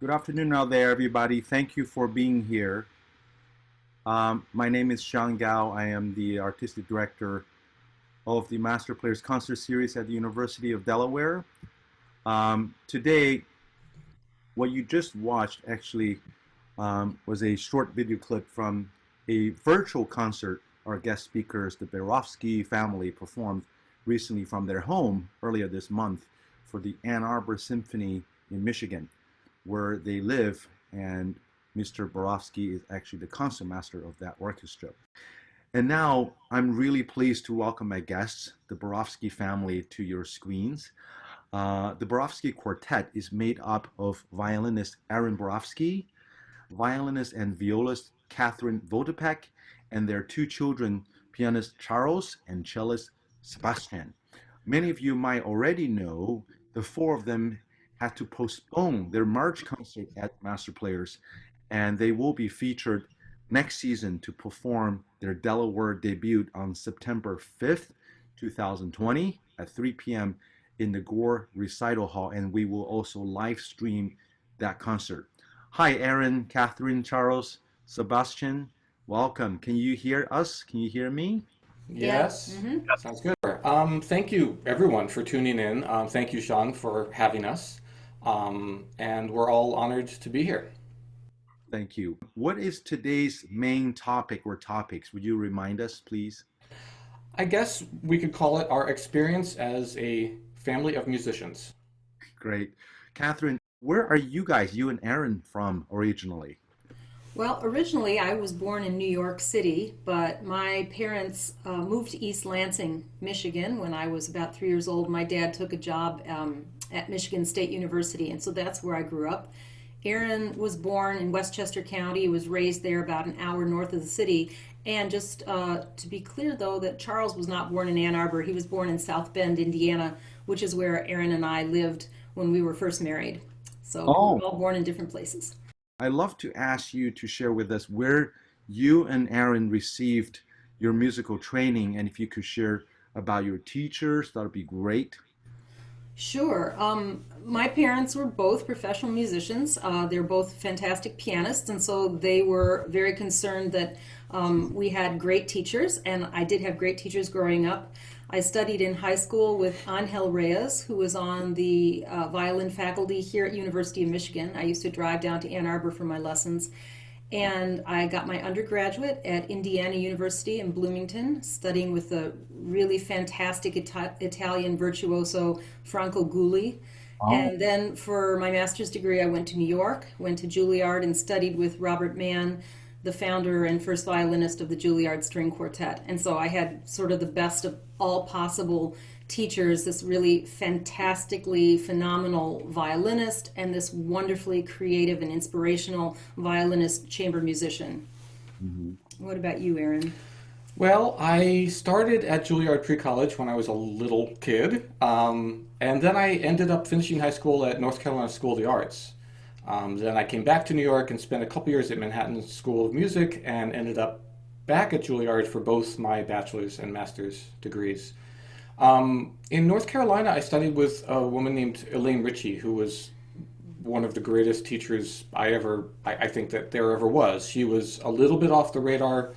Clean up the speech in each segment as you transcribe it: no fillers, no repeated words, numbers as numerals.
Good afternoon out there, everybody. Thank you for being here. My name is Xiang Gao. I am the artistic director of the Master Players Concert Series at the University of Delaware. Today, what you just watched actually was a short video clip from a virtual concert our guest speakers, the Berofsky family, performed recently from their home earlier this month for the Ann Arbor Symphony in Michigan, where they live, and Mr. Berofsky is actually the concertmaster of that orchestra. And now I'm really pleased to welcome my guests, the Berofsky family, to your screens. The Berofsky Quartet is made up of violinist Ann Berofsky, violinist and violist Kathryn Votapek, and their two children, pianist Charles and cellist Sebastian. Many of you might already know the four of them had to postpone their March concert at Master Players, and they will be featured next season to perform their Delaware debut on September 5th, 2020 at 3 p.m. in the Gore Recital Hall, and we will also live stream that concert. Hi, Aaron, Kathryn, Charles, Sebastian. Welcome. Can you hear us? Can you hear me? Yes, sounds good. Thank you everyone for tuning in. Thank you, Sean, for having us. And we're all honored to be here. Thank you. What is today's main topic or topics? Would you remind us, please? I guess we could call it our experience as a family of musicians. Great. Kathryn, where are you guys, you and Aaron, from originally? Well, originally I was born in New York City, but my parents moved to East Lansing, Michigan when I was about 3 years old. My dad took a job at Michigan State University, and so that's where I grew up. Aaron was born in Westchester County, was raised there about an hour north of the city. And just to be clear, though, that Charles was not born in Ann Arbor. He was born in South Bend, Indiana, which is where Aaron and I lived when we were first married. So we were all born in different places. I'd love to ask you to share with us where you and Aaron received your musical training, and if you could share about your teachers, that would be great. Sure. My parents were both professional musicians. They're both fantastic pianists, and so they were very concerned that we had great teachers, and I did have great teachers growing up. I studied in high school with Angel Reyes, who was on the violin faculty here at University of Michigan. I used to drive down to Ann Arbor for my lessons. And I got my undergraduate at Indiana University in Bloomington, studying with the really fantastic Italian virtuoso Franco Gulli. Oh, And then for my master's degree, I went to New York, went to Juilliard and studied with Robert Mann, the founder and first violinist of the Juilliard String Quartet. And so I had sort of the best of all possible teachers, this really fantastically phenomenal violinist and this wonderfully creative and inspirational violinist chamber musician. mhm. What about you, Aaron? Well, I started at Juilliard Pre-College when I was a little kid, and then I ended up finishing high school at North Carolina School of the Arts. Then I came back to New York and spent a couple years at Manhattan School of Music and ended up back at Juilliard for both my bachelor's and master's degrees. In North Carolina, I studied with a woman named Elaine Ritchie, who was one of the greatest teachers I think that there ever was. She was a little bit off the radar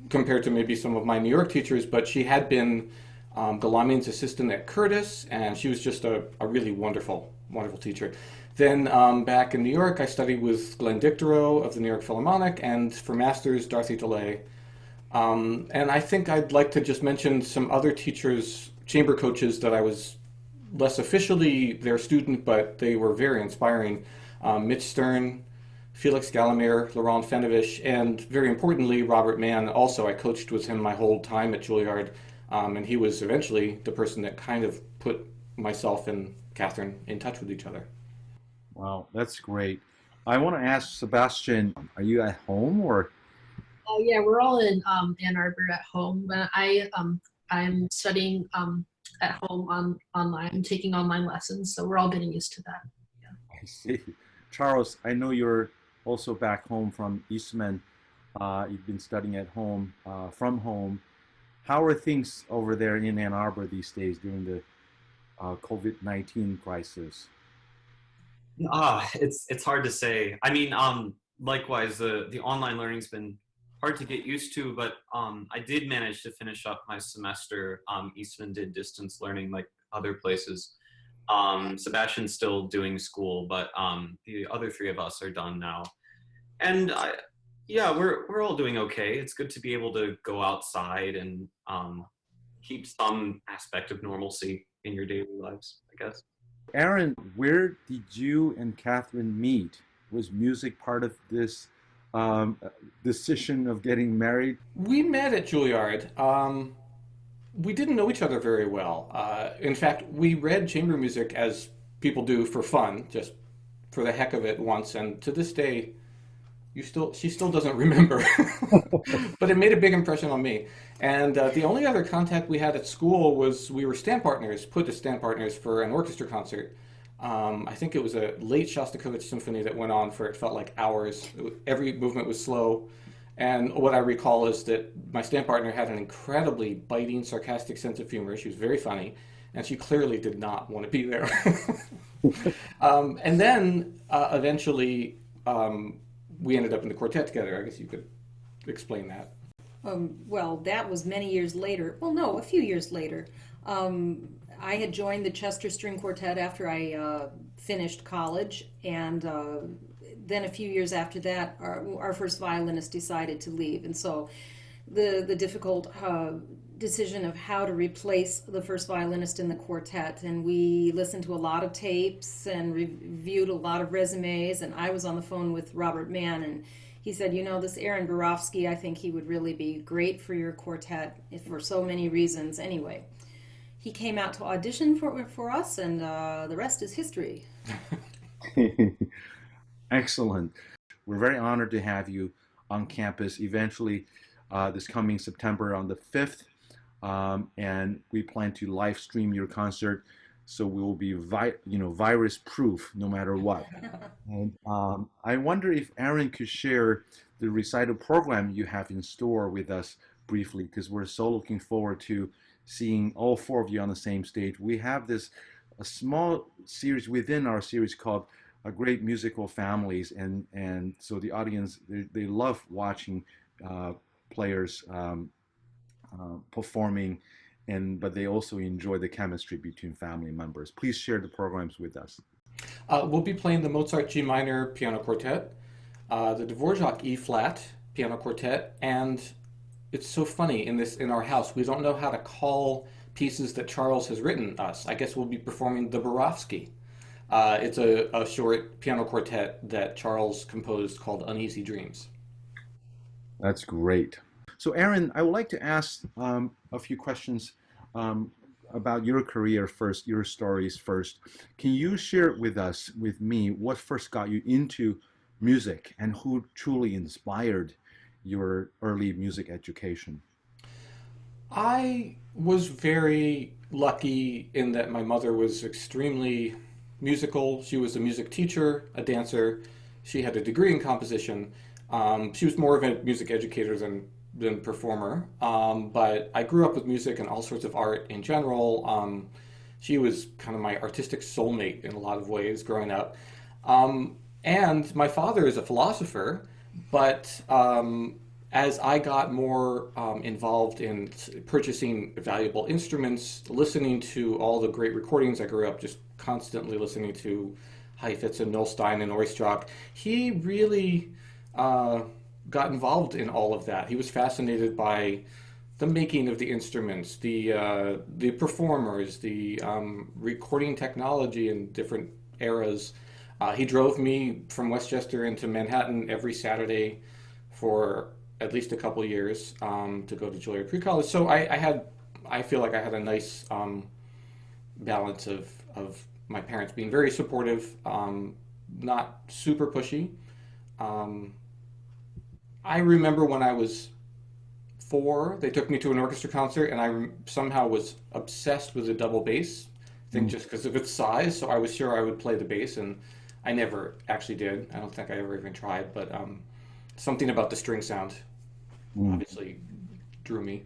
compared to maybe some of my New York teachers, but she had been Galamian's assistant at Curtis, and she was just a really wonderful, wonderful teacher. Then back in New York, I studied with Glenn Dicterow of the New York Philharmonic, and for master's, Dorothy DeLay. And I think I'd like to just mention some other teachers, chamber coaches that I was less officially their student, but they were very inspiring. Mitch Stern, Felix Galamir, Laurent Fenovich, and very importantly, Robert Mann. Also, I coached with him my whole time at Juilliard, and he was eventually the person that kind of put myself and Kathryn in touch with each other. Wow, that's great. I want to ask Sebastian, are you at home or? Oh yeah, we're all in Ann Arbor at home, but I'm studying at home online. I'm taking online lessons, so we're all getting used to that. I see. Charles, I know you're also back home from Eastman. You've been studying at home, from home. How are things over there in Ann Arbor these days during the COVID-19 crisis? It's hard to say. I mean, likewise, the online learning's been hard to get used to, but I did manage to finish up my semester. Eastman did distance learning like other places. Sebastian's still doing school, but the other three of us are done now. And yeah, we're all doing okay. It's good to be able to go outside and keep some aspect of normalcy in your daily lives, I guess. Aaron, where did you and Kathryn meet? Was music part of this um, decision of getting married? We met at Juilliard. We didn't know each other very well. In fact, we read chamber music as people do for fun, just for the heck of it once, and to this day, she still doesn't remember. But it made a big impression on me. And the only other contact we had at school was we were stand partners, put as stand partners for an orchestra concert. I think it was a late Shostakovich symphony that went on for, it felt like hours. Every movement was slow. And what I recall is that my stand partner had an incredibly biting, sarcastic sense of humor. She was very funny, and she clearly did not want to be there. And then eventually we ended up in the quartet together. I guess you could explain that. Well, that was many years later. Well, no, a few years later. I had joined the Chester String Quartet after I finished college, and then a few years after that, our first violinist decided to leave, and so the difficult decision of how to replace the first violinist in the quartet, and we listened to a lot of tapes and reviewed a lot of resumes, and I was on the phone with Robert Mann, and he said, you know, this Aaron Berofsky, I think he would really be great for your quartet for so many reasons. Anyway, he came out to audition for us, and the rest is history. Excellent. We're very honored to have you on campus eventually this coming September on the 5th. And we plan to live stream your concert, so we will be virus proof no matter what. And I wonder if Aaron could share the recital program you have in store with us briefly, because we're so looking forward to seeing all four of you on the same stage. We have a small series within our series called Great Musical Families, and so the audience, they love watching players performing, but they also enjoy the chemistry between family members. Please share the programs with us. We'll be playing the Mozart G minor piano quartet, the Dvorak E flat piano quartet, and it's so funny in our house. We don't know how to call pieces that Charles has written us. I guess we'll be performing the Berofsky. It's a short piano quartet that Charles composed called Uneasy Dreams. That's great. So, Aaron, I would like to ask a few questions about your career first, your stories first. Can you share with me, what first got you into music and who truly inspired your early music education? I was very lucky in that my mother was extremely musical. She was a music teacher, a dancer. She had a degree in composition. She was more of a music educator than performer. But I grew up with music and all sorts of art in general. She was kind of my artistic soulmate in a lot of ways growing up. And my father is a philosopher, but as I got more involved in purchasing valuable instruments, listening to all the great recordings, I grew up just constantly listening to Heifetz and Milstein and Oistrakh. He really got involved in all of that. He was fascinated by the making of the instruments, the performers, the recording technology in different eras. He drove me from Westchester into Manhattan every Saturday for at least a couple years to go to Juilliard Pre-College. So I feel like I had a nice balance of my parents being very supportive, not super pushy. I remember when I was 4, they took me to an orchestra concert, and I somehow was obsessed with the double bass. I think just because of its size, so I was sure I would play the bass, and I never actually did. I don't think I ever even tried, but something about the string sound obviously drew me.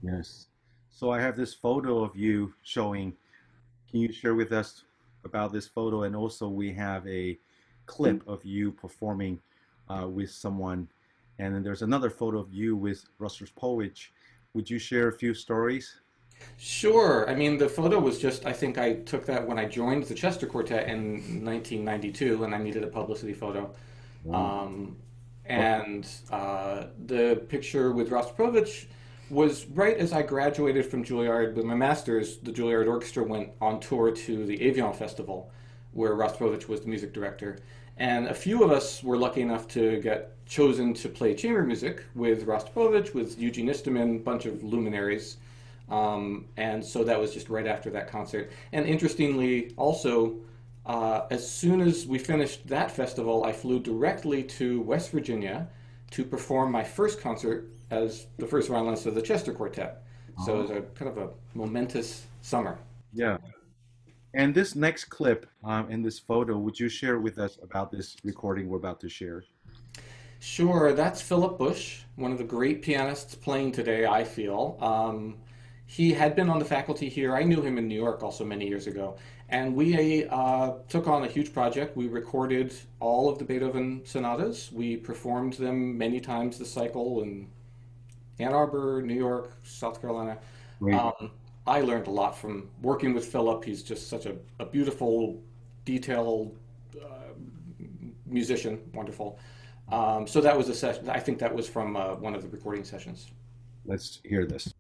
Yes. So I have this photo of you showing. Can you share with us about this photo, and also we have a clip of you performing with someone, and then there's another photo of you with Rostropovich. Would you share a few stories? Sure. I mean, the photo was just, I think I took that when I joined the Chester Quartet in 1992, and I needed a publicity photo. Wow. Um, and the picture with Rostropovich was right as I graduated from Juilliard with my master's. The Juilliard Orchestra went on tour to the Avion Festival, where Rostropovich was the music director. And a few of us were lucky enough to get chosen to play chamber music with Rostropovich, with Eugene Istomin, a bunch of luminaries. And so that was just right after that concert. And interestingly, also, as soon as we finished that festival, I flew directly to West Virginia to perform my first concert as the first violinist of the Chester Quartet. So it was a kind of a momentous summer. Yeah. And this next clip in this photo, would you share with us about this recording we're about to share? Sure, that's Philip Bush, one of the great pianists playing today, I feel. He had been on the faculty here. I knew him in New York also many years ago. And we took on a huge project. We recorded all of the Beethoven sonatas. We performed them many times this cycle in Ann Arbor, New York, South Carolina. Great. I learned a lot from working with Philip. He's just such a beautiful, detailed musician, wonderful. So that was a session. I think that was from one of the recording sessions. Let's hear this.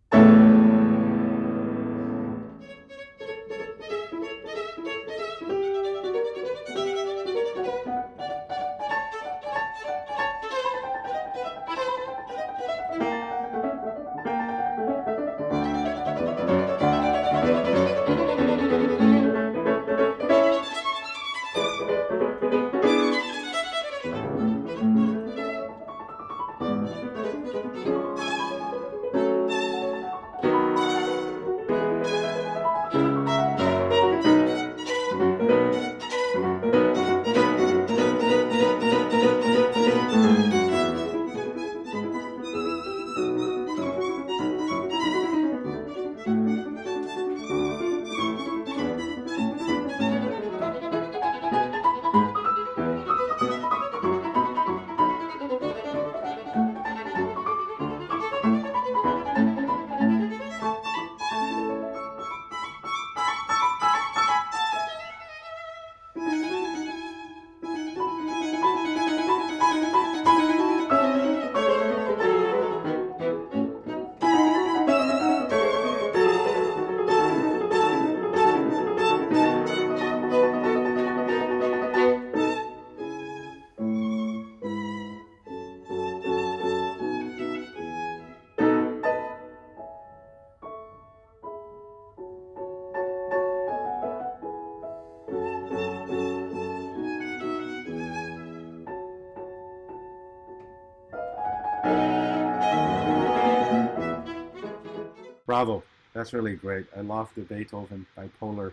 Bravo. That's really great. I love the Beethoven bipolar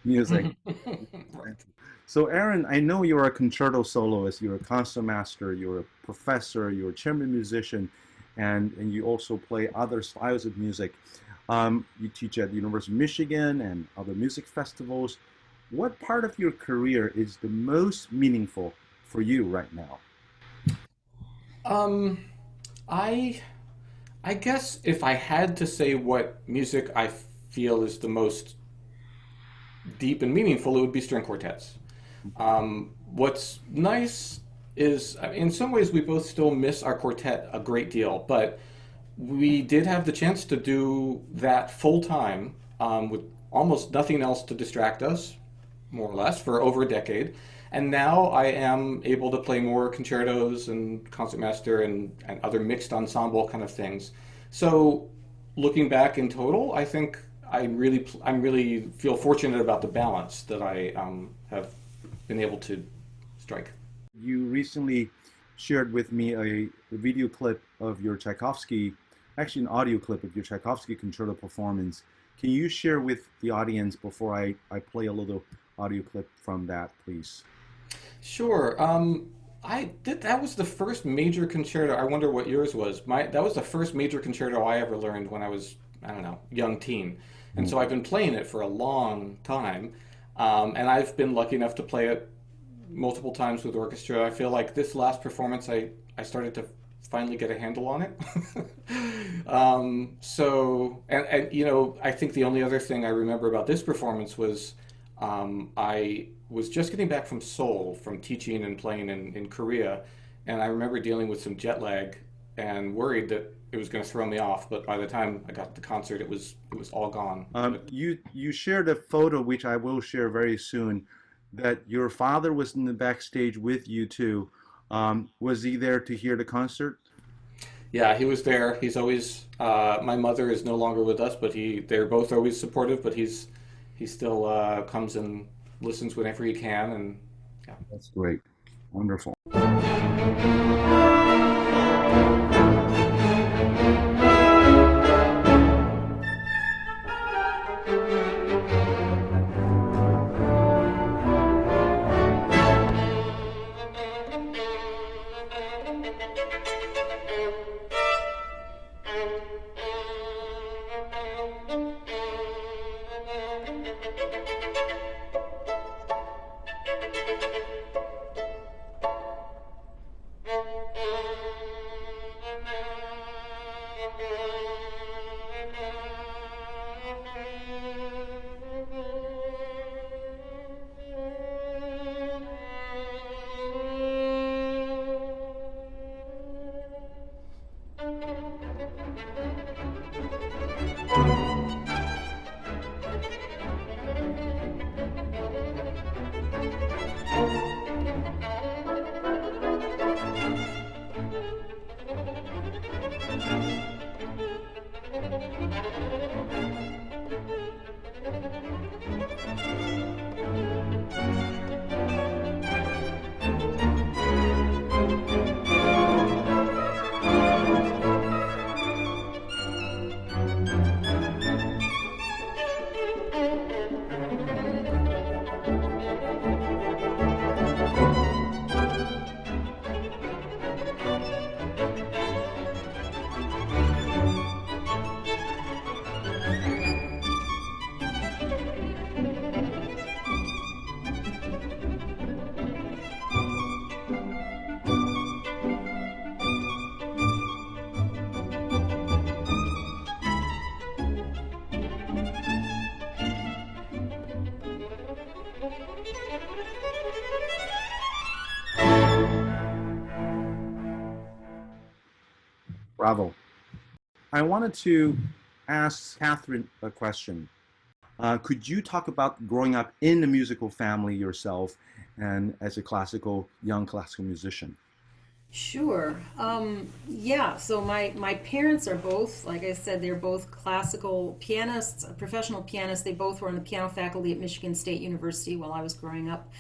music. So, Aaron, I know you're a concerto soloist, you're a concertmaster, you're a professor, you're a chamber musician, and you also play other styles of music. You teach at the University of Michigan and other music festivals. What part of your career is the most meaningful for you right now? I I guess if I had to say what music I feel is the most deep and meaningful, it would be string quartets. What's nice is, in some ways, we both still miss our quartet a great deal, but we did have the chance to do that full time with almost nothing else to distract us, more or less, for over a decade. And now I am able to play more concertos and concertmaster and other mixed ensemble kind of things. So looking back in total, I think I'm really feel fortunate about the balance that I have been able to strike. You recently shared with me a video clip of your Tchaikovsky, actually an audio clip of your Tchaikovsky concerto performance. Can you share with the audience before I play a little audio clip from that, please? Sure. That was the first major concerto. I wonder what yours was. That was the first major concerto I ever learned when I was, I don't know, young teen. And so I've been playing it for a long time. And I've been lucky enough to play it multiple times with orchestra. I feel like this last performance, I started to finally get a handle on it. And you know, I think the only other thing I remember about this performance was I was just getting back from Seoul from teaching and playing in Korea, and I remember dealing with some jet lag and worried that it was going to throw me off. But by the time I got to the concert, it was all gone. You shared a photo, which I will share very soon, that your father was in the backstage with you too. Was he there to hear the concert? Yeah, he was there. He's always. My mother is no longer with us, but they're both always supportive. But he still comes and listens whenever he can, and yeah. That's great. Wonderful. Bravo. I wanted to ask Kathryn a question. Could you talk about growing up in a musical family yourself and as a young classical musician? Sure. Yeah, so my parents are both, like I said, they're both classical pianists, professional pianists. They both were on the piano faculty at Michigan State University while I was growing up.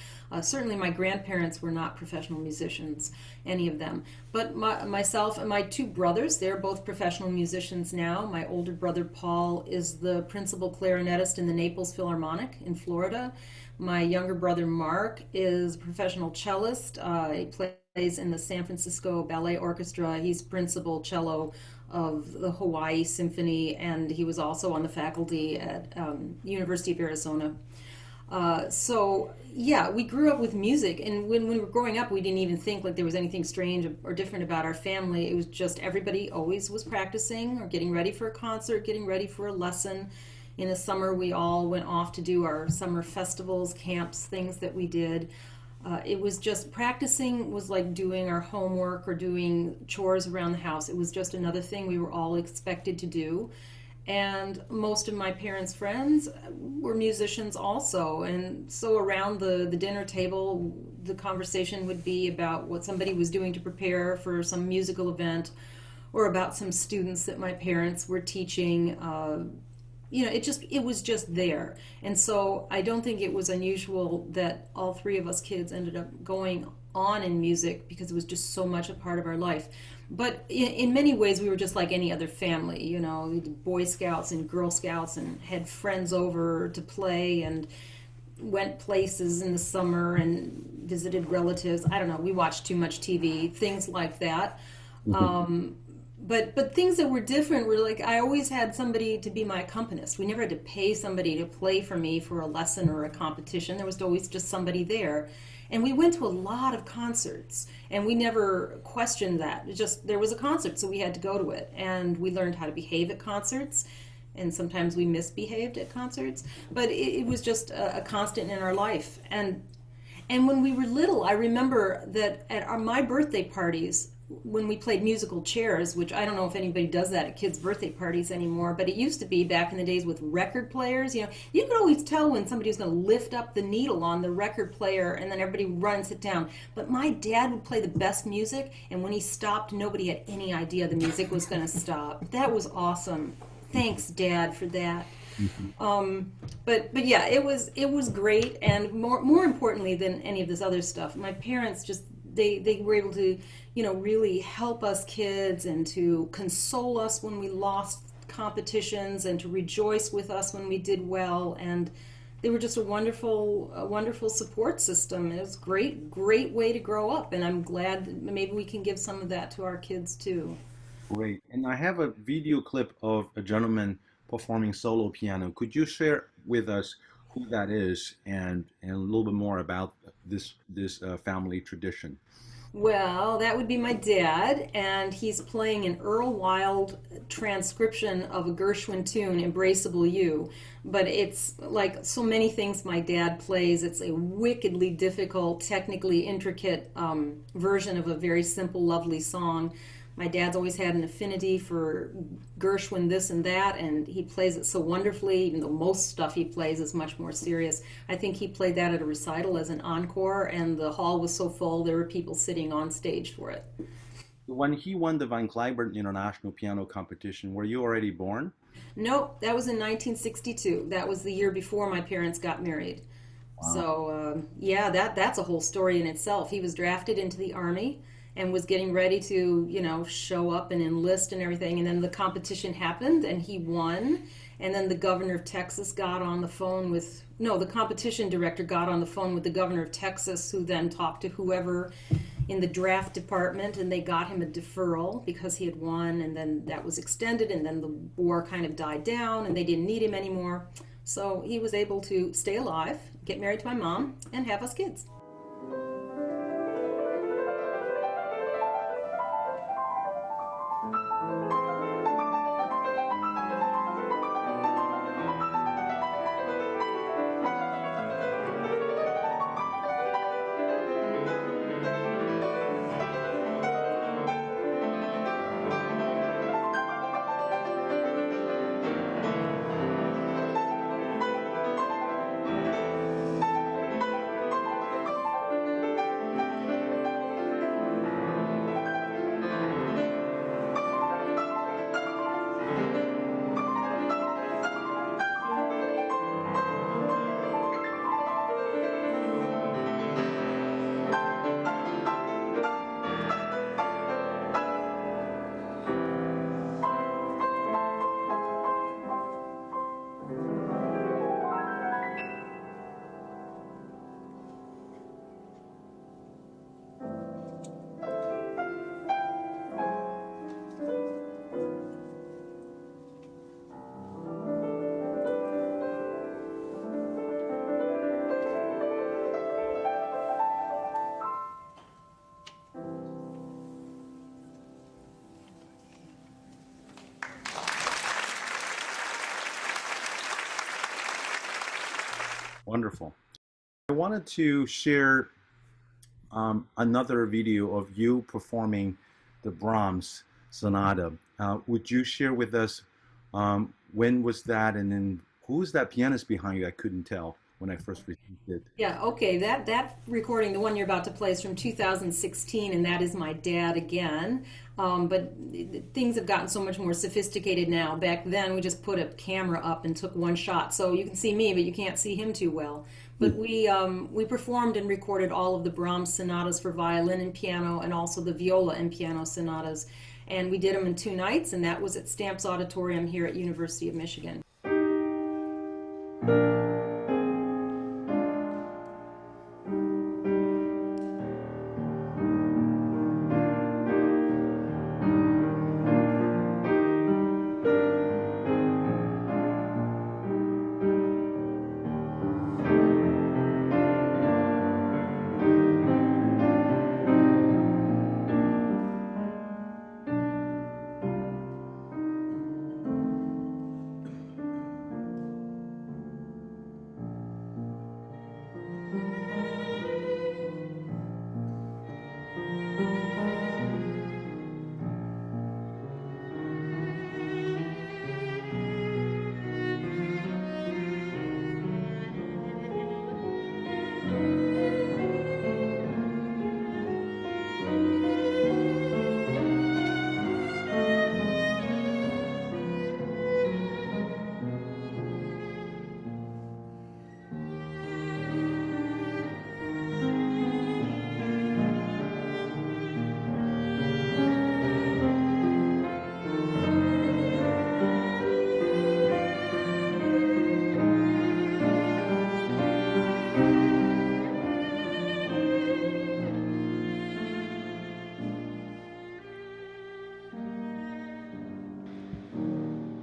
Certainly my grandparents were not professional musicians, any of them. But myself and my two brothers, they're both professional musicians now. My older brother Paul is the principal clarinetist in the Naples Philharmonic in Florida. My younger brother Mark is a professional cellist. He plays in the San Francisco Ballet Orchestra. He's principal cello of the Hawaii Symphony, and he was also on the faculty at University of Arizona. So yeah, we grew up with music, and when we were growing up, we didn't even think like there was anything strange or different about our family. It was just everybody always was practicing or getting ready for a concert, getting ready for a lesson. In the summer, we all went off to do our summer festivals, camps, things that we did. It was just practicing was like doing our homework or doing chores around the house. It was just another thing we were all expected to do. And most of my parents' friends were musicians also. And so around the dinner table, the conversation would be about what somebody was doing to prepare for some musical event or about some students that my parents were teaching. It was just there. And so I don't think it was unusual that all three of us kids ended up going on in music because it was just so much a part of our life. But in many ways, we were just like any other family, you know, we did Boy Scouts and Girl Scouts and had friends over to play and went places in the summer and visited relatives. I don't know, we watched too much TV, things like that. but things that were different were like I always had somebody to be my accompanist. We never had to pay somebody to play for me for a lesson or a competition. There was always just somebody there. And we went to a lot of concerts, and we never questioned that. It just there was a concert, so we had to go to it, and we learned how to behave at concerts. And sometimes we misbehaved at concerts, but it was just a constant in our life. And when we were little, I remember that at my birthday parties, when we played musical chairs, which I don't know if anybody does that at kids' birthday parties anymore, but it used to be back in the days with record players. You know, you could always tell when somebody was going to lift up the needle on the record player, and then everybody would run and sit down. But my dad would play the best music, and when he stopped, nobody had any idea the music was going to stop. That was awesome. Thanks, Dad, for that. But yeah, it was great, and more importantly than any of this other stuff, my parents just they were able to really help us kids and to console us when we lost competitions and to rejoice with us when we did well, and they were just a wonderful support system. It was great way to grow up, and I'm glad that maybe we can give some of that to our kids too. Great. And I have a video clip of a gentleman performing solo piano. Could you share with us who that is and a little bit more about this family tradition? Well, that would be my dad, and he's playing an Earl Wild transcription of a Gershwin tune, Embraceable You. But it's like so many things my dad plays. It's a wickedly difficult, technically intricate version of a very simple, lovely song. My dad's always had an affinity for Gershwin, this and that, and he plays it so wonderfully, even though most stuff he plays is much more serious. I think he played that at a recital as an encore, and the hall was so full there were people sitting on stage for it. When he won the Van Cliburn International Piano Competition, were you already born? Nope, that was in 1962. That was the year before my parents got married. Wow. So, yeah, that's a whole story in itself. He was drafted into the Army and was getting ready to, show up and enlist and everything. And then the competition happened and he won. And then the governor of Texas got on the phone with, no, the competition director got on the phone with the governor of Texas, who then talked to whoever in the draft department, and they got him a deferral because he had won. And then that was extended, and then the war kind of died down and they didn't need him anymore. So he was able to stay alive, get married to my mom, and have us kids. Wonderful. I wanted to share another video of you performing the Brahms Sonata. Would you share with us when was that, and then who's that pianist behind you? I couldn't tell when I first received it. Yeah, okay, that recording, the one you're about to play, is from 2016, and that is my dad again. But things have gotten so much more sophisticated now. Back then, we just put a camera up and took one shot, so you can see me, but you can't see him too well. But we performed and recorded all of the Brahms sonatas for violin and piano, and also the viola and piano sonatas. And we did them in 2 nights, and that was at Stamps Auditorium here at University of Michigan.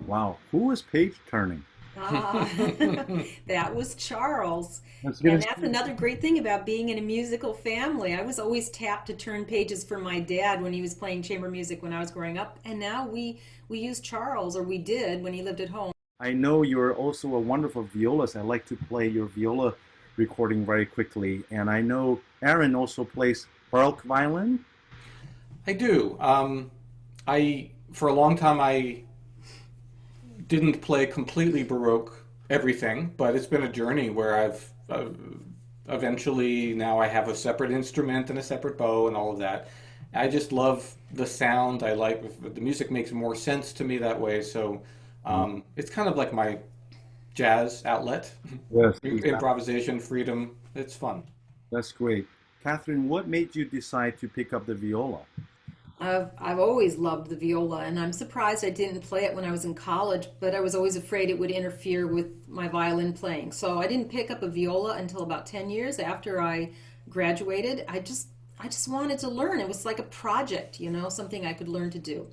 Wow. Who was page turning? Ah, that was Charles. I was And gonna that's say, another great thing about being in a musical family. I was always tapped to turn pages for my dad when he was playing chamber music when I was growing up. And now we use Charles, or we did when he lived at home. I know you're also a wonderful violist. I like to play your viola recording very quickly. And I know Aaron also plays Baroque violin. I do. I for a long time I didn't play completely Baroque everything, but it's been a journey where I've eventually now I have a separate instrument and a separate bow and all of that. I just love the sound. I like the music makes more sense to me that way. So it's kind of like my jazz outlet, Yes, exactly. improvisation, freedom. It's fun. That's great. Kathryn, what made you decide to pick up the viola? I've always loved the viola, and I'm surprised I didn't play it when I was in college, but I was always afraid it would interfere with my violin playing. So I didn't pick up a viola until about 10 years after I graduated. I just wanted to learn. It was like a project, something I could learn to do.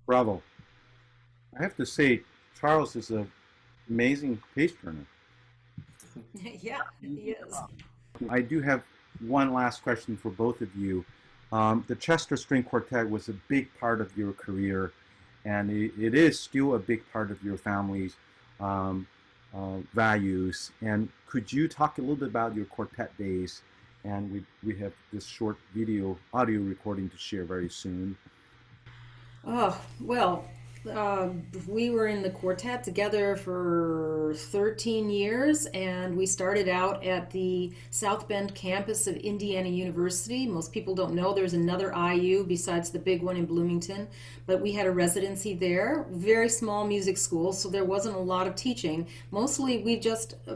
Bravo. I have to say, Charles is an amazing page turner. Yeah, he is. I do have one last question for both of you. The Chester String Quartet was a big part of your career, and it is still a big part of your family's values. And could you talk a little bit about your quartet days? And we have this short audio recording to share very soon. Oh, well, we were in the quartet together for 13 years, and we started out at the South Bend campus of Indiana University. Most people don't know there's another IU besides the big one in Bloomington, but we had a residency there, very small music school, so there wasn't a lot of teaching. Mostly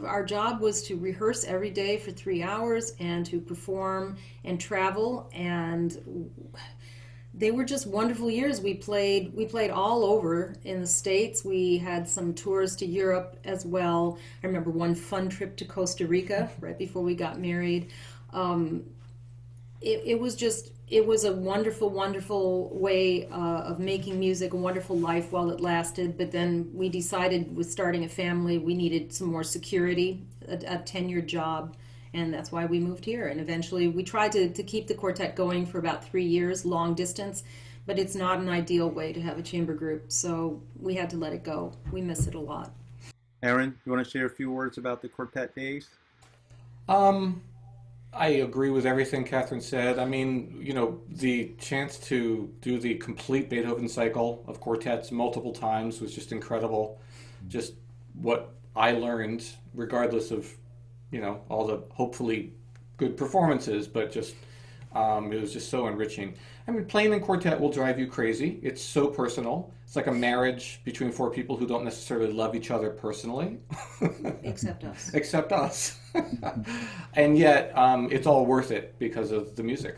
our job was to rehearse every day for 3 hours and to perform and travel, and they were just wonderful years. We played all over in the States. We had some tours to Europe as well. I remember one fun trip to Costa Rica right before we got married. It was a wonderful, wonderful way of making music, a wonderful life while it lasted. But then we decided with starting a family, we needed some more security, a tenured job. And that's why we moved here. And eventually we tried to keep the quartet going for about 3 years, long distance, but it's not an ideal way to have a chamber group. So we had to let it go. We miss it a lot. Aaron, you want to share a few words about the quartet days? I agree with everything Kathryn said. I mean, the chance to do the complete Beethoven cycle of quartets multiple times was just incredible. Just what I learned, regardless of all the hopefully good performances, but just it was just so enriching. I mean, playing in quartet will drive you crazy. It's so personal. It's like a marriage between four people who don't necessarily love each other personally. Except us. Except us. And yet, it's all worth it because of the music.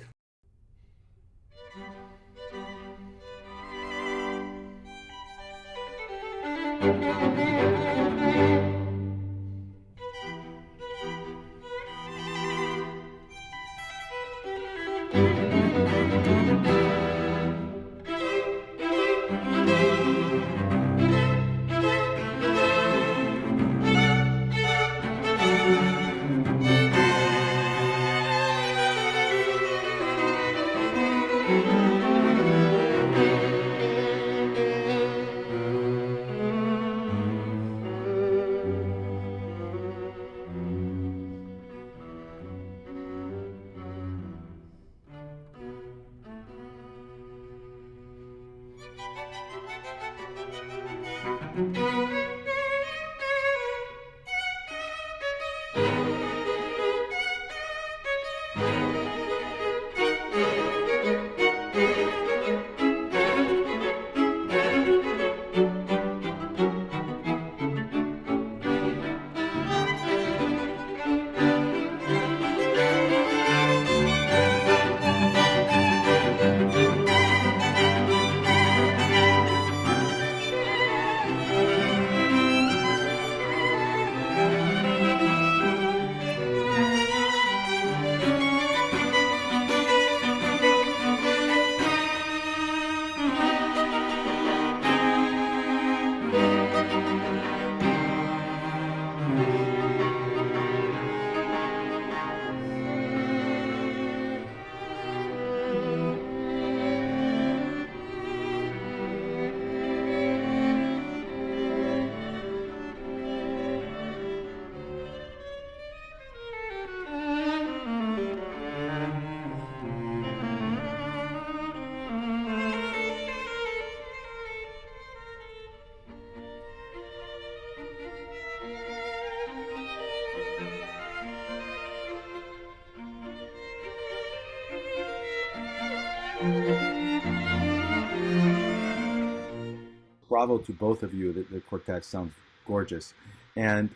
Bravo to both of you. The quartet sounds gorgeous. And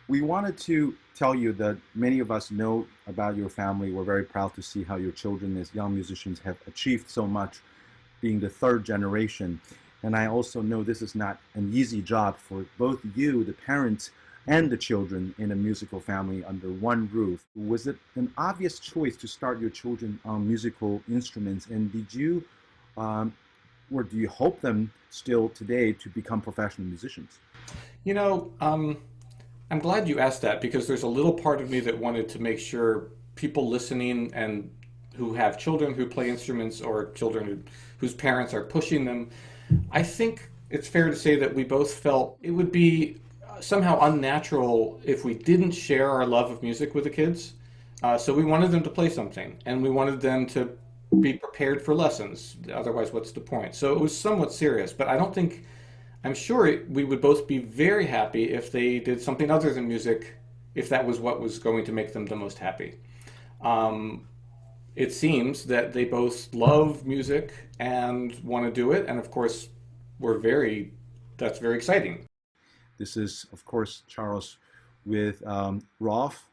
we wanted to tell you that many of us know about your family. We're very proud to see how your children as young musicians have achieved so much, being the third generation. And I also know this is not an easy job for both you, the parents, and the children in a musical family under one roof. Was it an obvious choice to start your children on musical instruments? And did you, or do you hope them still today to become professional musicians? You know, I'm glad you asked that, because there's a little part of me that wanted to make sure people listening and who have children who play instruments, or children whose parents are pushing them, I think it's fair to say that we both felt it would be somehow unnatural if we didn't share our love of music with the kids. So we wanted them to play something, and we wanted them to be prepared for lessons. Otherwise, what's the point? So it was somewhat serious, but I'm sure we would both be very happy if they did something other than music, if that was what was going to make them the most happy. It seems that they both love music and want to do it, and of course, that's very exciting. This is, of course, Charles with Rolf,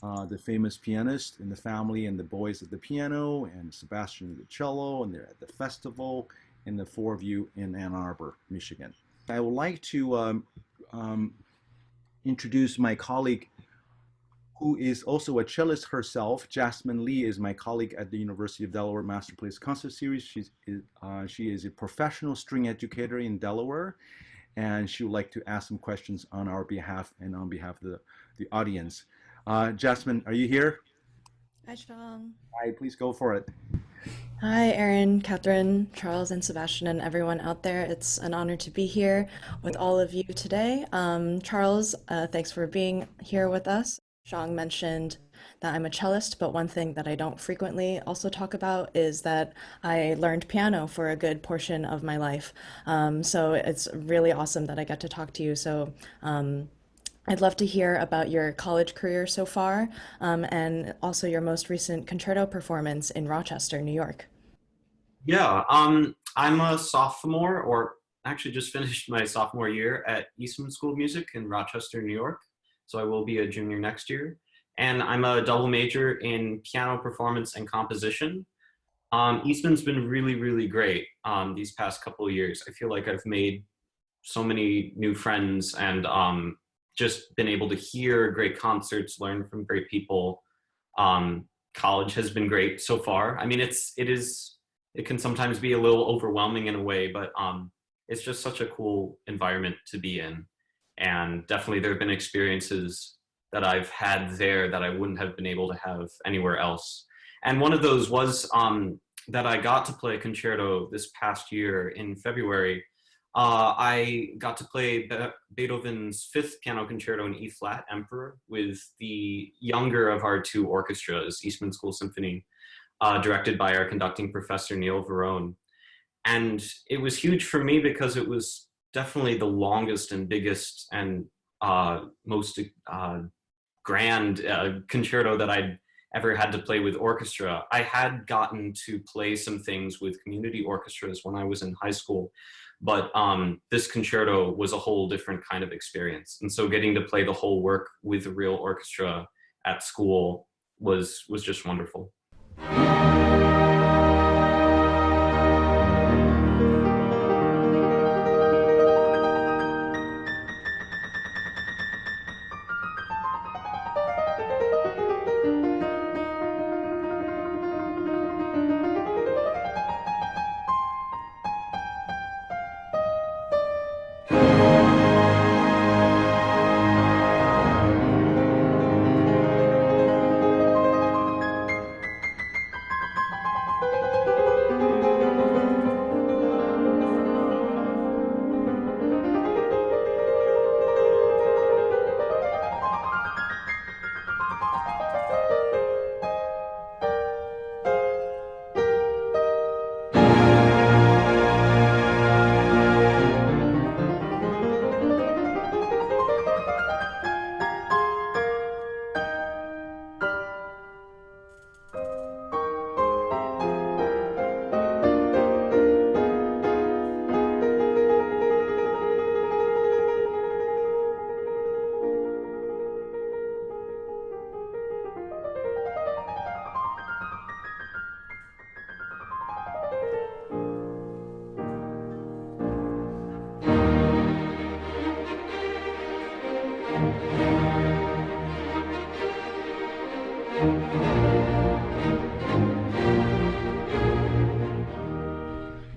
the famous pianist in the family, and the boys at the piano, and Sebastian at the cello, and they're at the festival, and the four of you in Ann Arbor, Michigan. I would like to introduce my colleague, who is also a cellist herself. Jasmine Lee is my colleague at the University of Delaware Master Players Concert Series. She is a professional string educator in Delaware, and she would like to ask some questions on our behalf and on behalf of the audience. Jasmine, are you here? Hi, Xiang. Hi, please go for it. Hi, Erin, Kathryn, Charles, and Sebastian, and everyone out there. It's an honor to be here with all of you today. Charles, thanks for being here with us. Xiang mentioned that I'm a cellist, but one thing that I don't frequently also talk about is that I learned piano for a good portion of my life. So it's really awesome that I get to talk to you. So I'd love to hear about your college career so far, and also your most recent concerto performance in Rochester, New York. Yeah, I'm a sophomore, or actually just finished my sophomore year at Eastman School of Music in Rochester, New York. So I will be a junior next year. And I'm a double major in piano performance and composition. Eastman's been really, really great these past couple of years. I feel like I've made so many new friends, and just been able to hear great concerts, learn from great people. College has been great so far. I mean, it can sometimes be a little overwhelming in a way, but it's just such a cool environment to be in. And definitely there have been experiences that I've had there that I wouldn't have been able to have anywhere else. And one of those was that I got to play a concerto this past year in February. I got to play Beethoven's Fifth Piano Concerto in E-flat, Emperor, with the younger of our two orchestras, Eastman School Symphony, directed by our conducting professor, Neil Verone. And it was huge for me because it was definitely the longest and biggest and most grand concerto that I'd ever had to play with orchestra. I had gotten to play some things with community orchestras when I was in high school, but this concerto was a whole different kind of experience. And so getting to play the whole work with a real orchestra at school was just wonderful.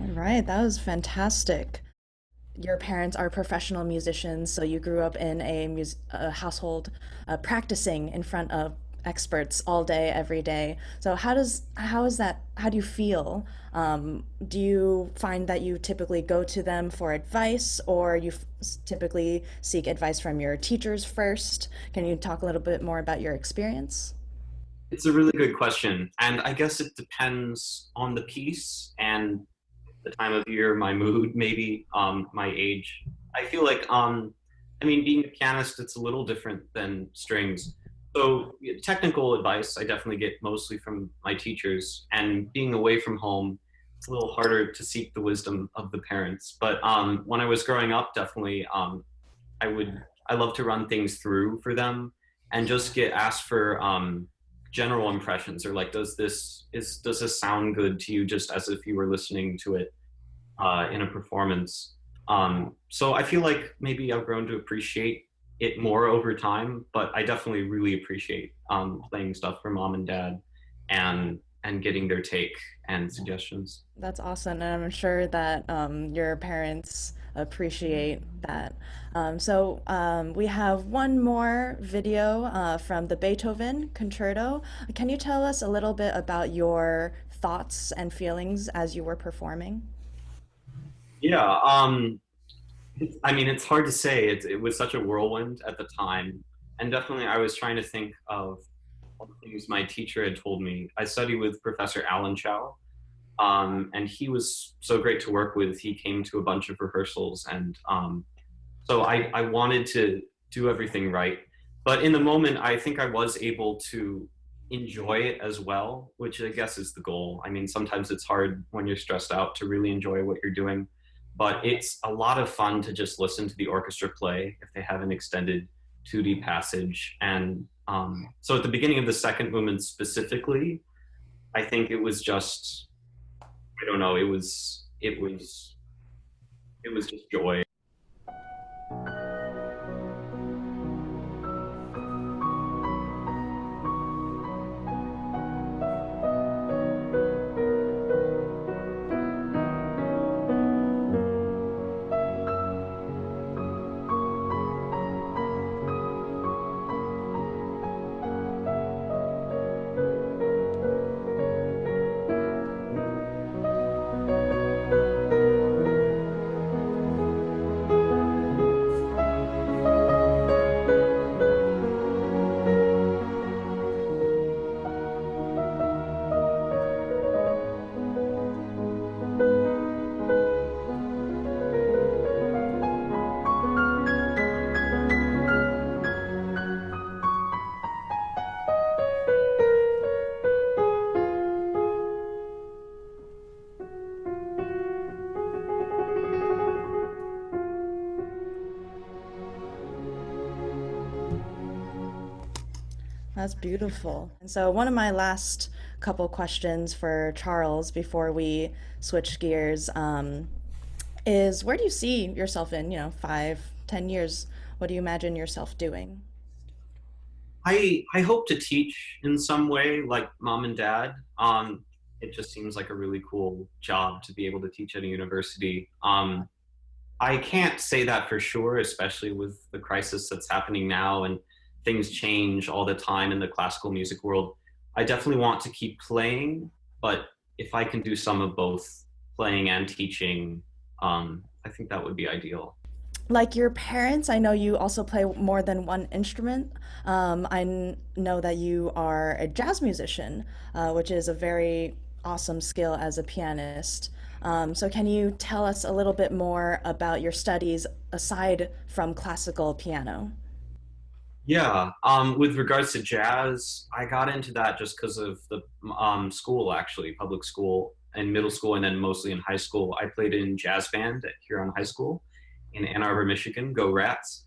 All right, that was fantastic. Your parents are professional musicians, so you grew up in a household practicing in front of experts all day, every day. So how is that? How do you feel? Do you find that you typically go to them for advice, or you typically seek advice from your teachers first? Can you talk a little bit more about your experience? It's a really good question. And I guess it depends on the piece and the time of year, my mood, maybe my age. I feel like, I mean, being a pianist, it's a little different than strings. So technical advice, I definitely get mostly from my teachers. And being away from home, it's a little harder to seek the wisdom of the parents. But when I was growing up, definitely, I would, I love to run things through for them and just get asked for general impressions, or like, does this sound good to you, just as if you were listening to it in a performance. So I feel like maybe I've grown to appreciate it more over time, but I definitely really appreciate playing stuff for mom and dad and getting their take and suggestions. That's awesome, and I'm sure that your parents appreciate that. We have one more video from the Beethoven Concerto. Can you tell us a little bit about your thoughts and feelings as you were performing? Yeah, I mean, it's hard to say. It was such a whirlwind at the time, and definitely I was trying to think of all the things my teacher had told me. I studied with Professor Alan Chow, and he was so great to work with. He came to a bunch of rehearsals, and so I wanted to do everything right. But in the moment, I think I was able to enjoy it as well, which I guess is the goal. I mean, sometimes it's hard when you're stressed out to really enjoy what you're doing, but it's a lot of fun to just listen to the orchestra play if they have an extended 2D passage. And so at the beginning of the second movement specifically, I think it was just, I don't know, it was just joy. That's beautiful. And so, one of my last couple questions for Charles before we switch gears is where do you see yourself in, 5, 10 years? What do you imagine yourself doing? I hope to teach in some way, like mom and dad. It just seems like a really cool job to be able to teach at a university. I can't say that for sure, especially with the crisis that's happening now and things change all the time in the classical music world. I definitely want to keep playing, but if I can do some of both, playing and teaching, I think that would be ideal. Like your parents, I know you also play more than one instrument. Know that you are a jazz musician, which is a very awesome skill as a pianist. So, can you tell us a little bit more about your studies aside from classical piano? Yeah, with regards to jazz, I got into that just because of the school, actually, public school and middle school, and then mostly in high school. I played in jazz band at Huron High School in Ann Arbor, Michigan. Go Rats!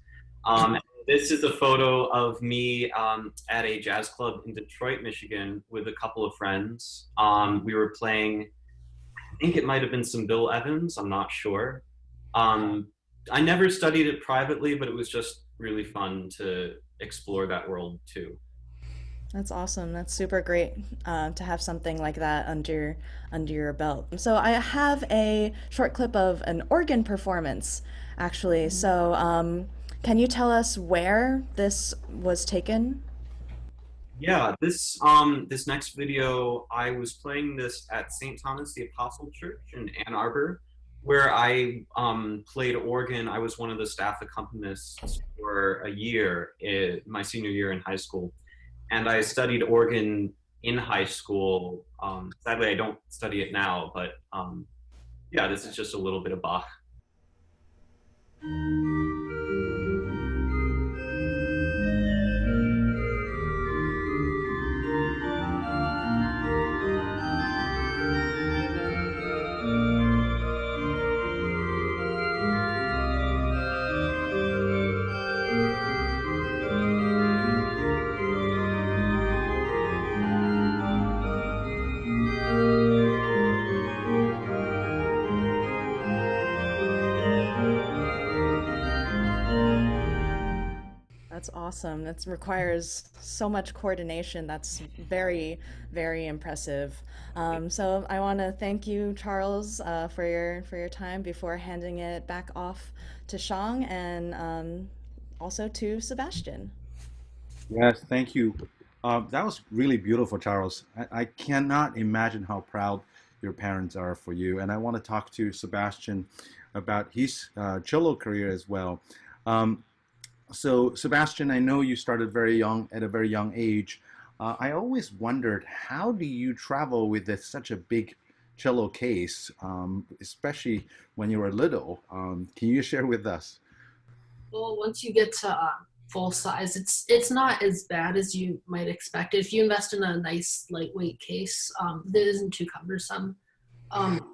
This is a photo of me at a jazz club in Detroit, Michigan, with a couple of friends. We were playing, I think it might have been some Bill Evans. I'm not sure. Um, I never studied it privately, but it was just really fun to explore that world too. That's awesome. That's super great to have something like that under your belt. So I have a short clip of an organ performance, actually. So can you tell us where this was taken? Yeah, this next video, I was playing this at St. Thomas the Apostle Church in Ann Arbor, where I played organ. I was one of the staff accompanists for a year, my senior year in high school, and I studied organ in high school. Sadly, I don't study it now, but yeah, this is just a little bit of Bach. That's awesome. That requires so much coordination. That's very, very impressive. So I want to thank you, Charles, for your time before handing it back off to Shang and also to Sebastian. Yes, thank you. That was really beautiful, Charles. I cannot imagine how proud your parents are for you. And I want to talk to Sebastian about his cello career as well. Um, so, Sebastian, I know you started very young, at a very young age. I always wondered, how do you travel with such a big cello case, especially when you were little? Can you share with us? Well, once you get to full size, it's not as bad as you might expect. If you invest in a nice lightweight case, that isn't too cumbersome.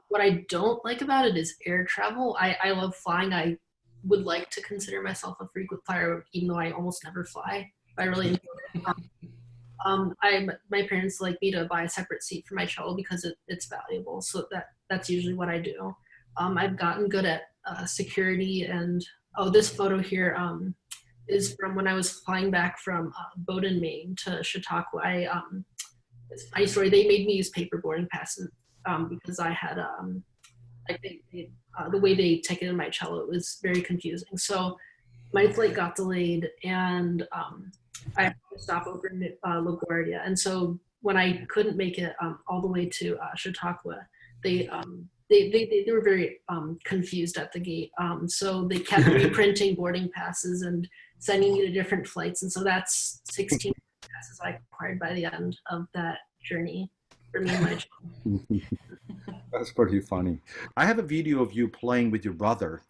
What I don't like about it is air travel. I love flying. I would like to consider myself a frequent flyer, even though I almost never fly. I really enjoy it. My parents like me to buy a separate seat for my cello because it's valuable. So that's usually what I do. I've gotten good at security, and this photo here is from when I was flying back from Bowdoin, Maine to Chautauqua. It's a funny story. They made me use paper boarding passes because I had the way they ticketed my cello was very confusing. So my flight got delayed, and I had to stop over in LaGuardia. And so when I couldn't make it all the way to Chautauqua, they were very confused at the gate. So they kept reprinting boarding passes and sending me to different flights. And so that's 16 passes I acquired by the end of that journey for me and my cello. That's pretty funny. I have a video of you playing with your brother,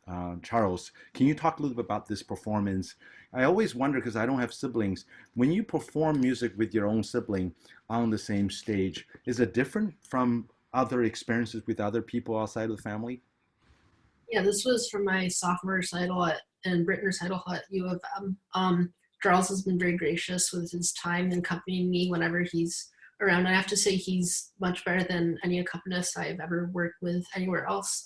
Charles. Can you talk a little bit about this performance? I always wonder, because I don't have siblings, when you perform music with your own sibling on the same stage, is it different from other experiences with other people outside of the family? Yeah, this was for my sophomore recital and Britain recital at U of M. Charles has been very gracious with his time and accompanying me whenever he's around. I have to say he's much better than any accompanist I've ever worked with anywhere else.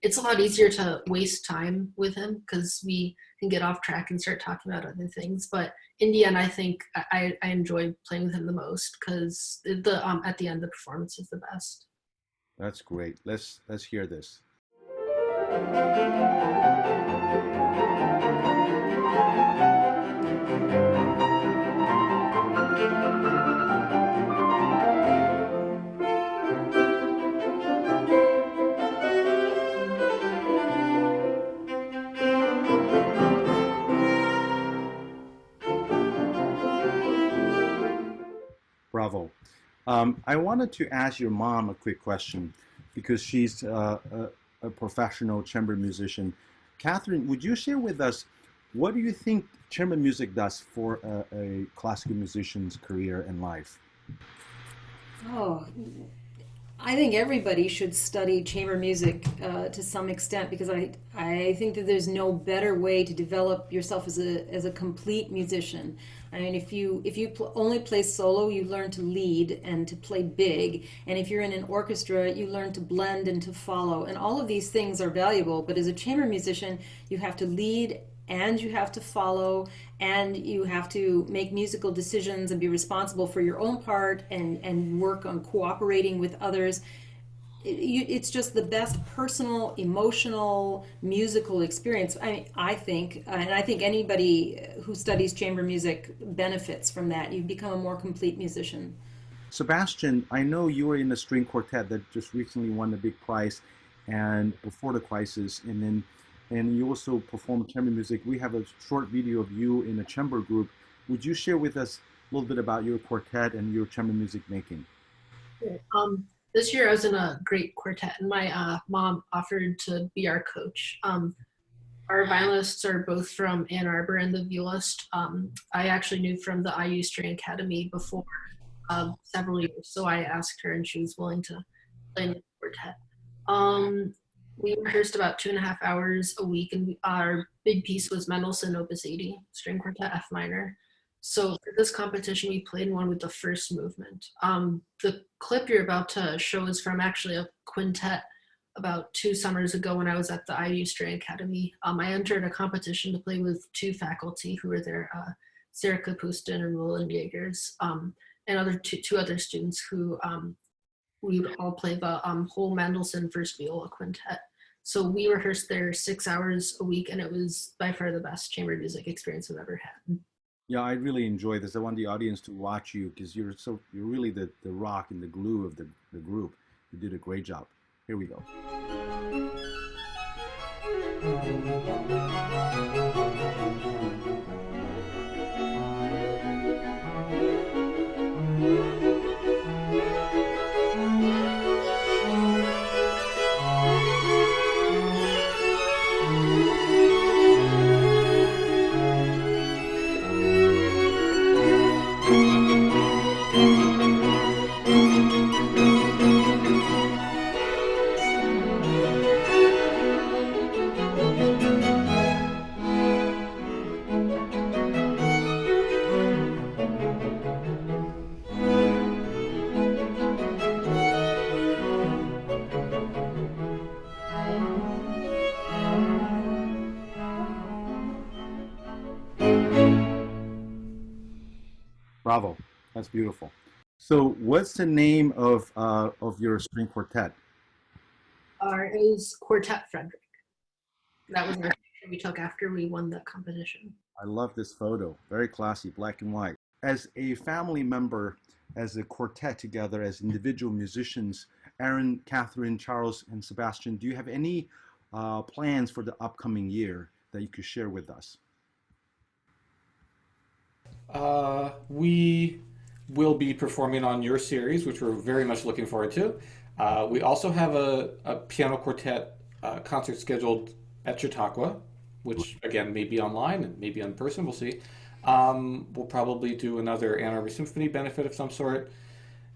It's a lot easier to waste time with him because we can get off track and start talking about other things. But in the end, I think I enjoy playing with him the most because at the end the performance is the best. That's great. Let's hear this. Bravo. I wanted to ask your mom a quick question because she's a professional chamber musician. Kathryn, would you share with us what do you think chamber music does for a classical musician's career and life? Oh, I think everybody should study chamber music to some extent because I think that there's no better way to develop yourself as a complete musician. I mean, if you only play solo, you learn to lead and to play big, and if you're in an orchestra, you learn to blend and to follow. And all of these things are valuable, but as a chamber musician, you have to lead and you have to follow and you have to make musical decisions and be responsible for your own part and work on cooperating with others. It's just the best personal, emotional, musical experience. I think, and I think anybody who studies chamber music benefits from that. You become a more complete musician. Sebastian, I know you were in a string quartet that just recently won the big prize and before the crisis, and you also perform chamber music. We have a short video of you in a chamber group. Would you share with us a little bit about your quartet and your chamber music making? This year I was in a great quartet and my mom offered to be our coach. Our violinists are both from Ann Arbor and the violist. I actually knew from the IU String Academy before several years, so I asked her and she was willing to play in the quartet. We rehearsed about 2.5 hours a week, and our big piece was Mendelssohn Opus 80, string quartet F minor. So for this competition, we played one with the first movement. The clip you're about to show is from actually a quintet about 2 summers ago when I was at the IU String Academy. I entered a competition to play with 2 faculty who were there, Sarah Kapustin and Roland Jaegers, and two other students who we would all play the whole Mendelssohn first viola quintet. So we rehearsed there 6 hours a week, and it was by far the best chamber music experience I've ever had. Yeah, I really enjoy this. I want the audience to watch you because you're really the rock and the glue of the group. You did a great job. Here we go. Bravo, that's beautiful. So, what's the name of your string quartet? It was Quartet Frederick. That was our picture we took after we won the competition. I love this photo. Very classy, black and white. As a family member, as a quartet together, as individual musicians, Aaron, Kathryn, Charles, and Sebastian, do you have any plans for the upcoming year that you could share with us? We will be performing on your series, which we're very much looking forward to. We also have a piano quartet concert scheduled at Chautauqua, which again may be online and maybe in person. We'll see. We'll probably do another Ann Arbor Symphony benefit of some sort,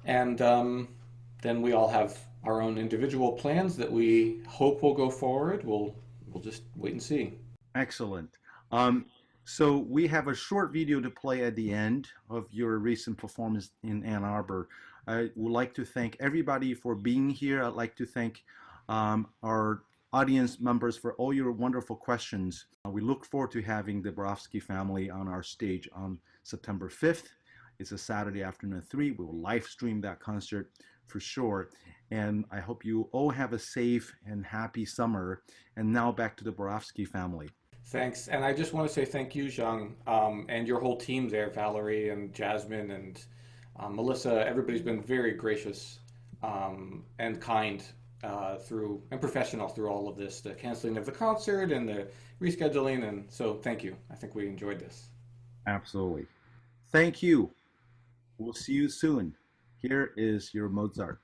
and then we all have our own individual plans that we hope will go forward. We'll just wait and see. Excellent. So we have a short video to play at the end of your recent performance in Ann Arbor. I would like to thank everybody for being here. I'd like to thank our audience members for all your wonderful questions. We look forward to having the Berofsky family on our stage on September 5th. It's a Saturday afternoon at 3. We will live stream that concert for sure. And I hope you all have a safe and happy summer. And now back to the Berofsky family. Thanks. And I just want to say thank you, Xiang, and your whole team there, Valerie and Jasmine and Melissa. Everybody's been very gracious and kind and professional through all of this, the canceling of the concert and the rescheduling. And so thank you. I think we enjoyed this. Absolutely. Thank you. We'll see you soon. Here is your Mozart.